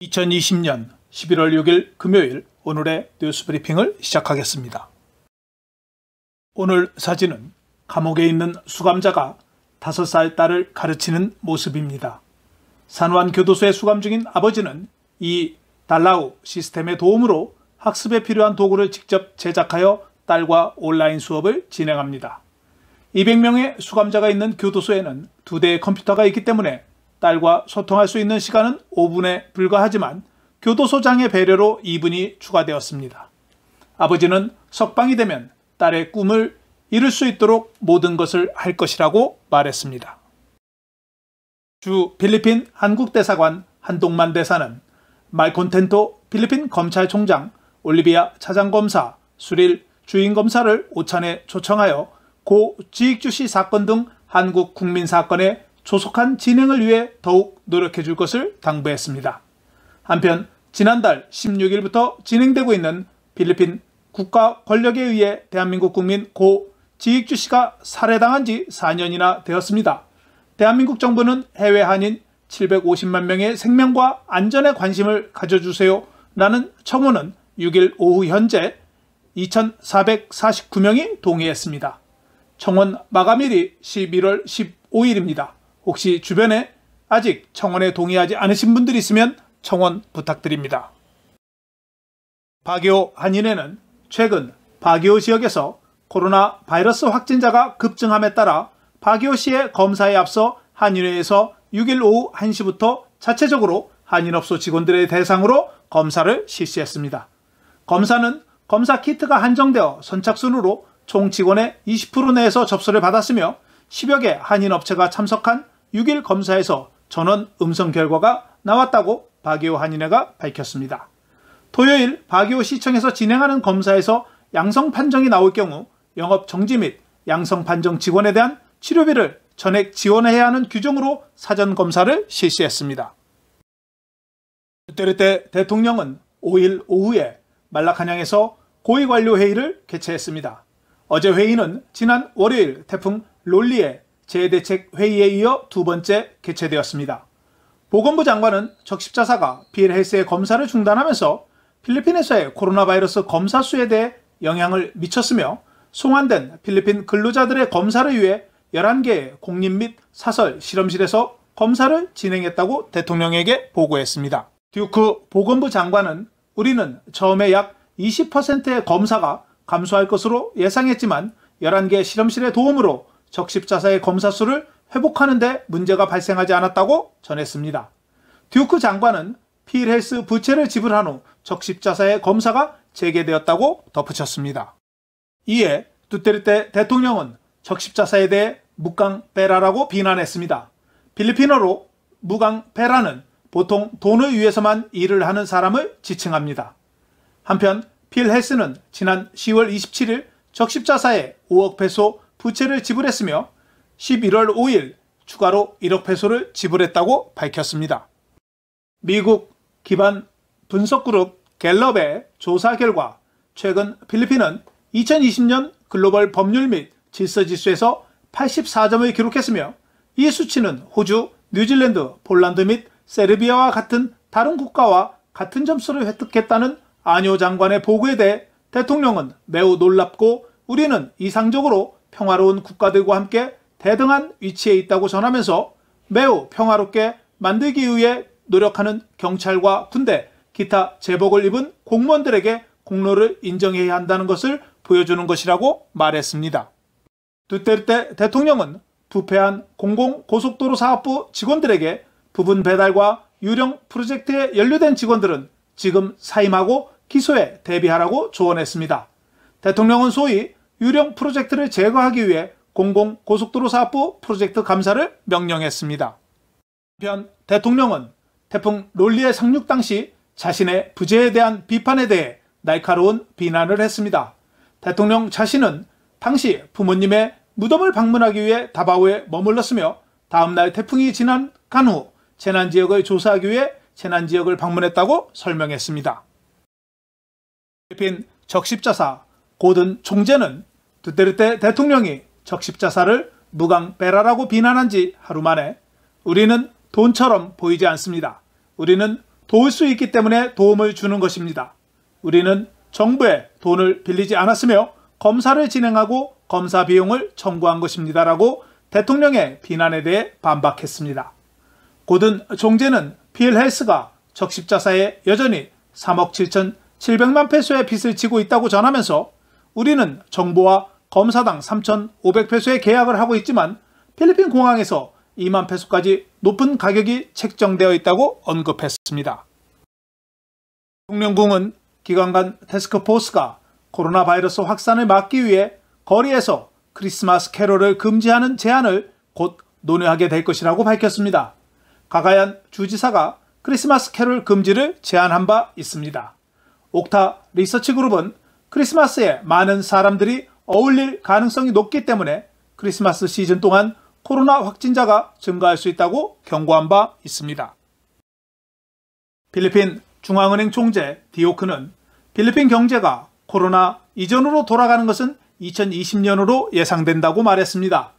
2020년 11월 6일 금요일 오늘의 뉴스 브리핑을 시작하겠습니다. 오늘 사진은 감옥에 있는 수감자가 5살 딸을 가르치는 모습입니다. 산호안 교도소에 수감 중인 아버지는 이 달라우 시스템의 도움으로 학습에 필요한 도구를 직접 제작하여 딸과 온라인 수업을 진행합니다. 200명의 수감자가 있는 교도소에는 2대의 컴퓨터가 있기 때문에 딸과 소통할 수 있는 시간은 5분에 불과하지만 교도소장의 배려로 2분이 추가되었습니다. 아버지는 석방이 되면 딸의 꿈을 이룰 수 있도록 모든 것을 할 것이라고 말했습니다. 주 필리핀 한국대사관 한동만 대사는 말콘텐토 필리핀 검찰총장, 올리비아 차장검사, 수릴 주임검사를 오찬에 초청하여 고 지익주씨 사건 등 한국 국민 사건의 조속한 진행을 위해 더욱 노력해 줄 것을 당부했습니다. 한편 지난달 16일부터 진행되고 있는 필리핀 국가 권력에 의해 대한민국 국민 고 지익주 씨가 살해당한 지 4년이나 되었습니다. 대한민국 정부는 해외 한인 750만 명의 생명과 안전에 관심을 가져주세요 라는 청원은 6일 오후 현재 2,449명이 동의했습니다. 청원 마감일이 11월 15일입니다. 혹시 주변에 아직 청원에 동의하지 않으신 분들이 있으면 청원 부탁드립니다. 바기오 한인회는 최근 바기오 지역에서 코로나 바이러스 확진자가 급증함에 따라 바기오시의 검사에 앞서 한인회에서 6일 오후 1시부터 자체적으로 한인업소 직원들의 대상으로 검사를 실시했습니다. 검사는 검사 키트가 한정되어 선착순으로 총 직원의 20% 내에서 접수를 받았으며 10여 개 한인업체가 참석한 6일 검사에서 전원 음성 결과가 나왔다고 바기오 한인회가 밝혔습니다. 토요일 바기오 시청에서 진행하는 검사에서 양성 판정이 나올 경우 영업 정지 및 양성 판정 직원에 대한 치료비를 전액 지원해야 하는 규정으로 사전 검사를 실시했습니다. 두테르테 대통령은 5일 오후에 말라카냥에서 고위관료 회의를 개최했습니다. 어제 회의는 지난 월요일 태풍 롤리의 재해대책 회의에 이어 두 번째 개최되었습니다. 보건부 장관은 적십자사가 필헬스의 검사를 중단하면서 필리핀에서의 코로나 바이러스 검사 수에 대해 영향을 미쳤으며 송환된 필리핀 근로자들의 검사를 위해 11개의 공립 및 사설 실험실에서 검사를 진행했다고 대통령에게 보고했습니다. 듀크 보건부 장관은 우리는 처음에 약 20%의 검사가 감소할 것으로 예상했지만 11개 실험실의 도움으로 적십자사의 검사 수를 회복하는 데 문제가 발생하지 않았다고 전했습니다. 듀크 장관은 필헬스 부채를 지불한 후 적십자사의 검사가 재개되었다고 덧붙였습니다. 이에 두테르테 대통령은 적십자사에 대해 무강페라라고 비난했습니다. 필리핀어로 무강페라는 보통 돈을 위해서만 일을 하는 사람을 지칭합니다. 한편 필헬스는 지난 10월 27일 적십자사에 5억 페소 부채를 지불했으며 11월 5일 추가로 1억 페소를 지불했다고 밝혔습니다. 미국 기반 분석그룹 갤럽의 조사 결과 최근 필리핀은 2020년 글로벌 법률 및 질서지수에서 84점을 기록했으며 이 수치는 호주, 뉴질랜드, 폴란드 및 세르비아와 같은 다른 국가와 같은 점수를 획득했다는 아뇨 장관의 보고에 대해 대통령은 매우 놀랍고 우리는 이상적으로 평화로운 국가들과 함께 대등한 위치에 있다고 전하면서 매우 평화롭게 만들기 위해 노력하는 경찰과 군대, 기타 제복을 입은 공무원들에게 공로를 인정해야 한다는 것을 보여주는 것이라고 말했습니다. 두테르테 대통령은 부패한 공공고속도로 사업부 직원들에게 부분 배달과 유령 프로젝트에 연루된 직원들은 지금 사임하고 기소에 대비하라고 조언했습니다. 대통령은 소위 유령 프로젝트를 제거하기 위해 공공고속도로 사업부 프로젝트 감사를 명령했습니다. 한편 대통령은 태풍 롤리의 상륙 당시 자신의 부재에 대한 비판에 대해 날카로운 비난을 했습니다. 대통령 자신은 당시 부모님의 무덤을 방문하기 위해 다바오에 머물렀으며 다음날 태풍이 지난 간 후 재난지역을 조사하기 위해 재난지역을 방문했다고 설명했습니다. 필리핀 적십자사 고든 총재는 두테르테 대통령이 적십자사를 무강페라라고 비난한 지 하루 만에 우리는 돈처럼 보이지 않습니다. 우리는 도울 수 있기 때문에 도움을 주는 것입니다. 우리는 정부에 돈을 빌리지 않았으며 검사를 진행하고 검사 비용을 청구한 것입니다. 라고 대통령의 비난에 대해 반박했습니다. 고든 총재는 필헬스가 적십자사에 여전히 3억 7,700만 페소의 빚을 지고 있다고 전하면서 우리는 정부와 검사당 3,500페소의 계약을 하고 있지만 필리핀 공항에서 2만 페소까지 높은 가격이 책정되어 있다고 언급했습니다. 대통령궁은 기관 간 태스크포스가 코로나 바이러스 확산을 막기 위해 거리에서 크리스마스 캐롤을 금지하는 제안을 곧 논의하게 될 것이라고 밝혔습니다. 가가얀 주지사가 크리스마스 캐롤 금지를 제안한 바 있습니다. 옥타 리서치 그룹은 크리스마스에 많은 사람들이 어울릴 가능성이 높기 때문에 크리스마스 시즌 동안 코로나 확진자가 증가할 수 있다고 경고한 바 있습니다. 필리핀 중앙은행 총재 디오크는 필리핀 경제가 코로나 이전으로 돌아가는 것은 2020년으로 예상된다고 말했습니다.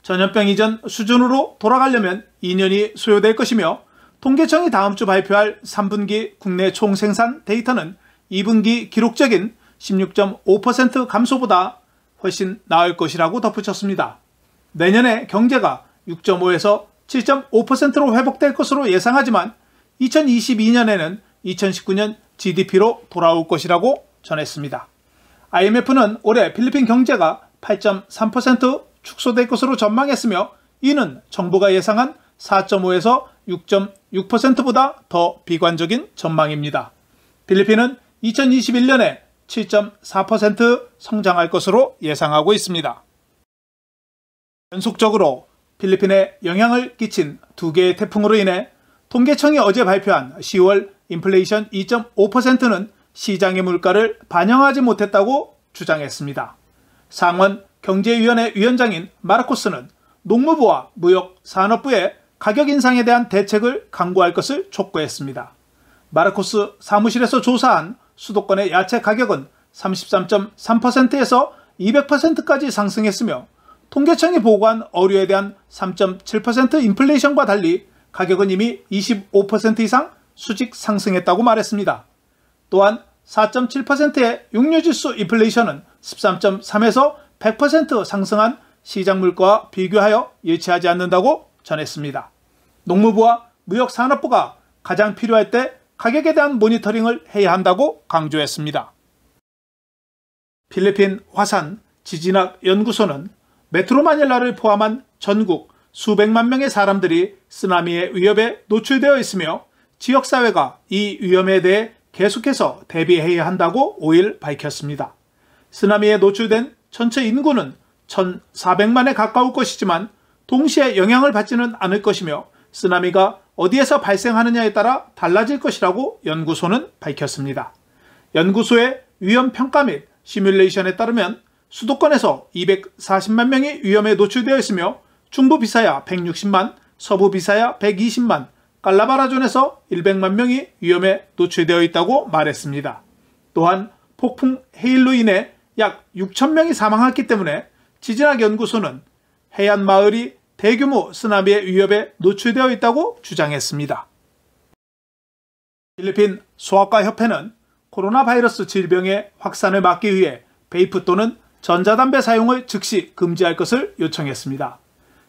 전염병 이전 수준으로 돌아가려면 2년이 소요될 것이며 통계청이 다음 주 발표할 3분기 국내 총생산 데이터는 2분기 기록적인 16.5% 감소보다 훨씬 나을 것이라고 덧붙였습니다. 내년에 경제가 6.5에서 7.5%로 회복될 것으로 예상하지만 2022년에는 2019년 GDP로 돌아올 것이라고 전했습니다. IMF는 올해 필리핀 경제가 8.3% 축소될 것으로 전망했으며 이는 정부가 예상한 4.5에서 6.6%보다 더 비관적인 전망입니다. 필리핀은 2021년에 7.4% 성장할 것으로 예상하고 있습니다. 연속적으로 필리핀에 영향을 끼친 두 개의 태풍으로 인해 통계청이 어제 발표한 10월 인플레이션 2.5%는 시장의 물가를 반영하지 못했다고 주장했습니다. 상원 경제위원회 위원장인 마르코스는 농무부와 무역산업부에 가격 인상에 대한 대책을 강구할 것을 촉구했습니다. 마르코스 사무실에서 조사한 수도권의 야채 가격은 33.3%에서 200%까지 상승했으며 통계청이 보고한 어류에 대한 3.7% 인플레이션과 달리 가격은 이미 25% 이상 수직 상승했다고 말했습니다. 또한 4.7%의 육류지수 인플레이션은 13.3에서 100% 상승한 시장 물가와 비교하여 일치하지 않는다고 전했습니다. 농무부와 무역산업부가 가장 필요할 때 가격에 대한 모니터링을 해야 한다고 강조했습니다. 필리핀 화산 지진학 연구소는 메트로 마닐라를 포함한 전국 수백만 명의 사람들이 쓰나미의 위협에 노출되어 있으며 지역사회가 이 위험에 대해 계속해서 대비해야 한다고 5일 밝혔습니다. 쓰나미에 노출된 전체 인구는 1,400만에 가까울 것이지만 동시에 영향을 받지는 않을 것이며 쓰나미가 어디에서 발생하느냐에 따라 달라질 것이라고 연구소는 밝혔습니다. 연구소의 위험평가 및 시뮬레이션에 따르면 수도권에서 240만 명이 위험에 노출되어 있으며 중부 비사야 160만, 서부 비사야 120만, 깔라바라존에서 100만 명이 위험에 노출되어 있다고 말했습니다. 또한 폭풍 헤일로 인해 약 6천 명이 사망했기 때문에 지진학 연구소는 해안 마을이 대규모 쓰나미의 위협에 노출되어 있다고 주장했습니다. 필리핀 소아과 협회는 코로나 바이러스 질병의 확산을 막기 위해 베이프 또는 전자담배 사용을 즉시 금지할 것을 요청했습니다.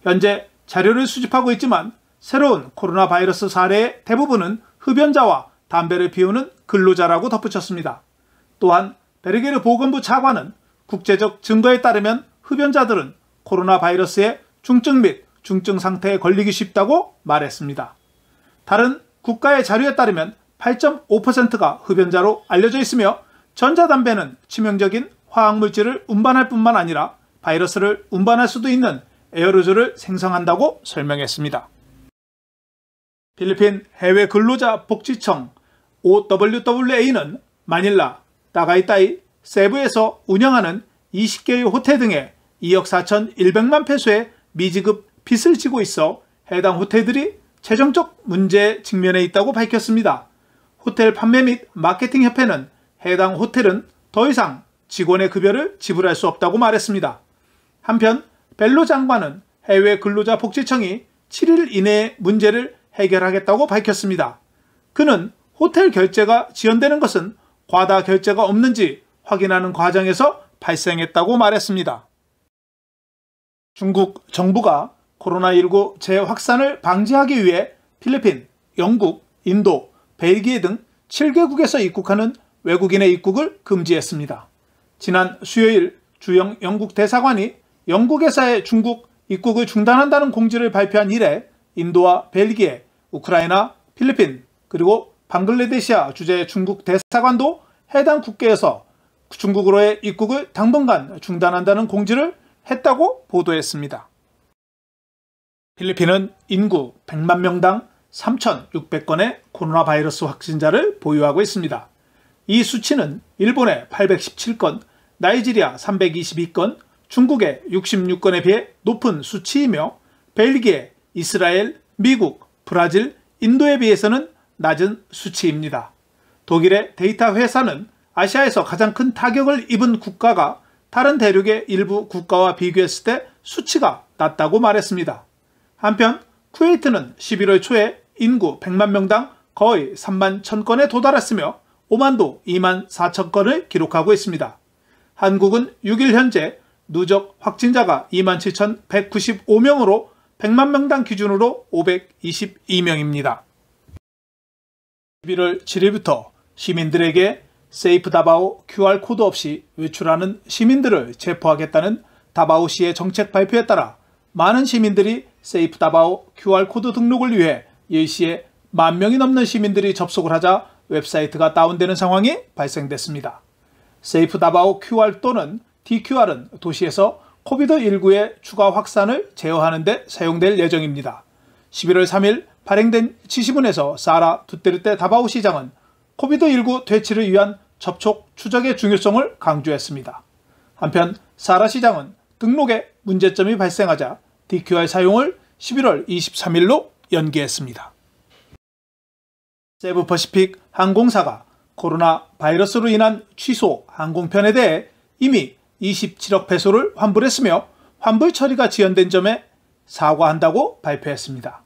현재 자료를 수집하고 있지만 새로운 코로나 바이러스 사례의 대부분은 흡연자와 담배를 피우는 근로자라고 덧붙였습니다. 또한 베르게르 보건부 차관은 국제적 증거에 따르면 흡연자들은 코로나 바이러스의 중증 및 중증 상태에 걸리기 쉽다고 말했습니다. 다른 국가의 자료에 따르면 8.5%가 흡연자로 알려져 있으며 전자담배는 치명적인 화학물질을 운반할 뿐만 아니라 바이러스를 운반할 수도 있는 에어로졸을 생성한다고 설명했습니다. 필리핀 해외 근로자 복지청 OWWA는 마닐라, 따가이따이, 세부에서 운영하는 20개의 호텔 등에 2억 4,100만 페소의 미지급 빚을 지고 있어 해당 호텔들이 재정적 문제에 직면해 있다고 밝혔습니다. 호텔 판매 및 마케팅 협회는 해당 호텔은 더 이상 직원의 급여를 지불할 수 없다고 말했습니다. 한편 벨로 장관은 해외 근로자 복지청이 7일 이내에 문제를 해결하겠다고 밝혔습니다. 그는 호텔 결제가 지연되는 것은 과다 결제가 없는지 확인하는 과정에서 발생했다고 말했습니다. 중국 정부가 코로나19 재확산을 방지하기 위해 필리핀, 영국, 인도, 벨기에 등 7개국에서 입국하는 외국인의 입국을 금지했습니다. 지난 수요일 주영 영국 대사관이 영국에서의 중국 입국을 중단한다는 공지를 발표한 이래 인도와 벨기에, 우크라이나, 필리핀, 그리고 방글라데시아 주재 중국 대사관도 해당 국계에서 중국으로의 입국을 당분간 중단한다는 공지를 했다고 보도했습니다. 필리핀은 인구 100만 명당 3,600건의 코로나 바이러스 확진자를 보유하고 있습니다. 이 수치는 일본의 817건, 나이지리아 322건, 중국의 66건에 비해 높은 수치이며 벨기에, 이스라엘, 미국, 브라질, 인도에 비해서는 낮은 수치입니다. 독일의 데이터 회사는 아시아에서 가장 큰 타격을 입은 국가가 다른 대륙의 일부 국가와 비교했을 때 수치가 낮다고 말했습니다. 한편 쿠웨이트는 11월 초에 인구 100만 명당 거의 3만 1000건에 도달했으며 오만도 2만 4천 건을 기록하고 있습니다. 한국은 6일 현재 누적 확진자가 27,195명으로 100만 명당 기준으로 522명입니다. 11월 7일부터 시민들에게 세이프 다바오 QR코드 없이 외출하는 시민들을 체포하겠다는 다바오시의 정책 발표에 따라 많은 시민들이 세이프 다바오 QR코드 등록을 위해 10시에 10,000명이 넘는 시민들이 접속을 하자 웹사이트가 다운되는 상황이 발생됐습니다. 세이프 다바오 QR 또는 DQR은 도시에서 코비드19의 추가 확산을 제어하는 데 사용될 예정입니다. 11월 3일 발행된 지시문에서 사라 두테르테 다바오 시장은 코비드19 퇴치를 위한 접촉 추적의 중요성을 강조했습니다. 한편 사라 시장은 등록에 문제점이 발생하자 DQR 사용을 11월 23일로 연기했습니다. 세부퍼시픽 항공사가 코로나 바이러스로 인한 취소 항공편에 대해 이미 27억 페소를 환불했으며 환불 처리가 지연된 점에 사과한다고 발표했습니다.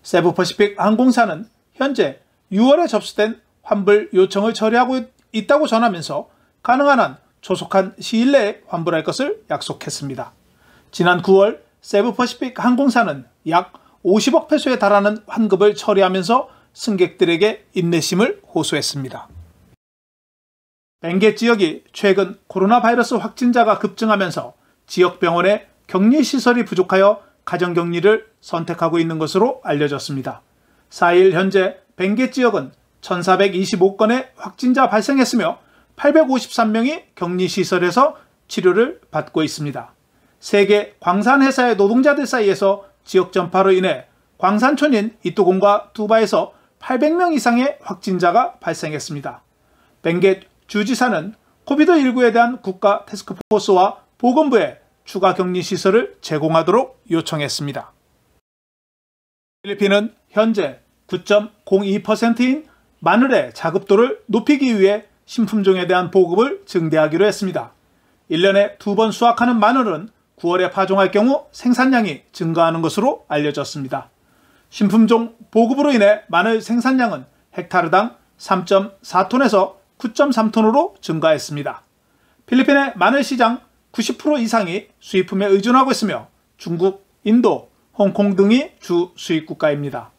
세부퍼시픽 항공사는 현재 6월에 접수된 환불 요청을 처리하고 있다고 전하면서 가능한 한 조속한 시일 내에 환불할 것을 약속했습니다. 지난 9월 세부퍼시픽 항공사는 약 50억 페소에 달하는 환급을 처리하면서 승객들에게 인내심을 호소했습니다. 벵게 지역이 최근 코로나 바이러스 확진자가 급증하면서 지역 병원에 격리시설이 부족하여 가정격리를 선택하고 있는 것으로 알려졌습니다. 4일 현재 벵게 지역은 1,425건의 확진자 발생했으며 853명이 격리시설에서 치료를 받고 있습니다. 세계 광산회사의 노동자들 사이에서 지역 전파로 인해 광산촌인 이뚜공과 두바에서 800명 이상의 확진자가 발생했습니다. 벵게 주지사는 코비드19에 대한 국가 태스크포스와 보건부에 추가 격리시설을 제공하도록 요청했습니다. 필리핀은 현재 9.02%인 마늘의 자급도를 높이기 위해 신품종에 대한 보급을 증대하기로 했습니다. 1년에 2번 수확하는 마늘은 9월에 파종할 경우 생산량이 증가하는 것으로 알려졌습니다. 신품종 보급으로 인해 마늘 생산량은 헥타르당 3.4톤에서 9.3톤으로 증가했습니다. 필리핀의 마늘 시장 90% 이상이 수입품에 의존하고 있으며 중국, 인도, 홍콩 등이 주 수입 국가입니다.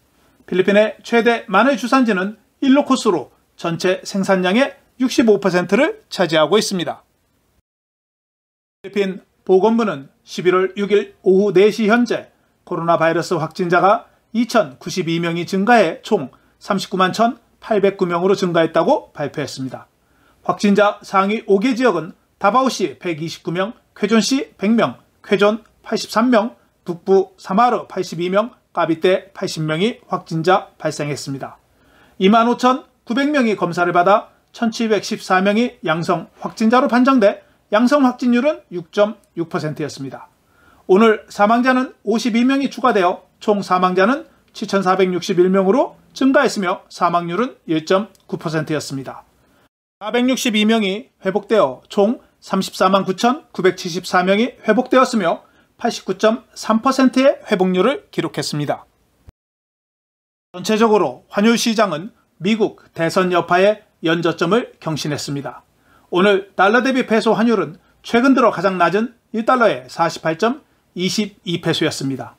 필리핀의 최대 마늘 주산지는 일로코스로 전체 생산량의 65%를 차지하고 있습니다. 필리핀 보건부는 11월 6일 오후 4시 현재 코로나 바이러스 확진자가 2,092명이 증가해 총 39만 1,809명으로 증가했다고 발표했습니다. 확진자 상위 5개 지역은 다바오시 129명, 쾌존시 100명, 쾌존 83명, 북부 사마르 82명, 까비떼 80명이 확진자 발생했습니다. 25,900명이 검사를 받아 1,714명이 양성 확진자로 판정돼 양성 확진율은 6.6%였습니다. 오늘 사망자는 52명이 추가되어 총 사망자는 7,461명으로 증가했으며 사망률은 1.9%였습니다. 462명이 회복되어 총 34만 9,974명이 회복되었으며 89.3%의 회복률을 기록했습니다. 전체적으로 환율 시장은 미국 대선 여파의 연저점을 경신했습니다. 오늘 달러 대비 페소 환율은 최근 들어 가장 낮은 1달러에 48.22페소였습니다.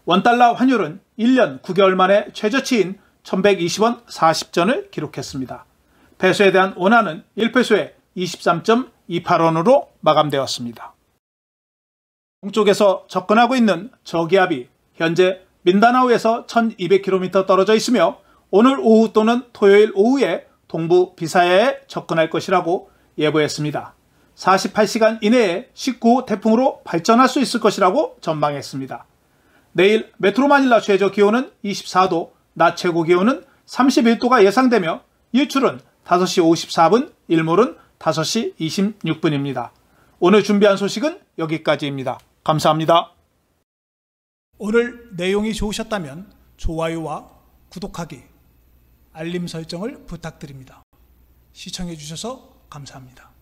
원달러 환율은 1년 9개월 만에 최저치인 1120원 40전을 기록했습니다. 페소에 대한 원화는 1페소에 23.28원으로 마감되었습니다. 동쪽에서 접근하고 있는 저기압이 현재 민다나오에서 1200km 떨어져 있으며 오늘 오후 또는 토요일 오후에 동부 비사야에 접근할 것이라고 예보했습니다. 48시간 이내에 19호 태풍으로 발전할 수 있을 것이라고 전망했습니다. 내일 메트로 마닐라 최저 기온은 24도, 낮 최고 기온은 31도가 예상되며 일출은 5시 54분, 일몰은 5시 26분입니다. 오늘 준비한 소식은 여기까지입니다. 감사합니다. 오늘 내용이 좋으셨다면 좋아요와 구독하기, 알림 설정을 부탁드립니다. 시청해 주셔서 감사합니다.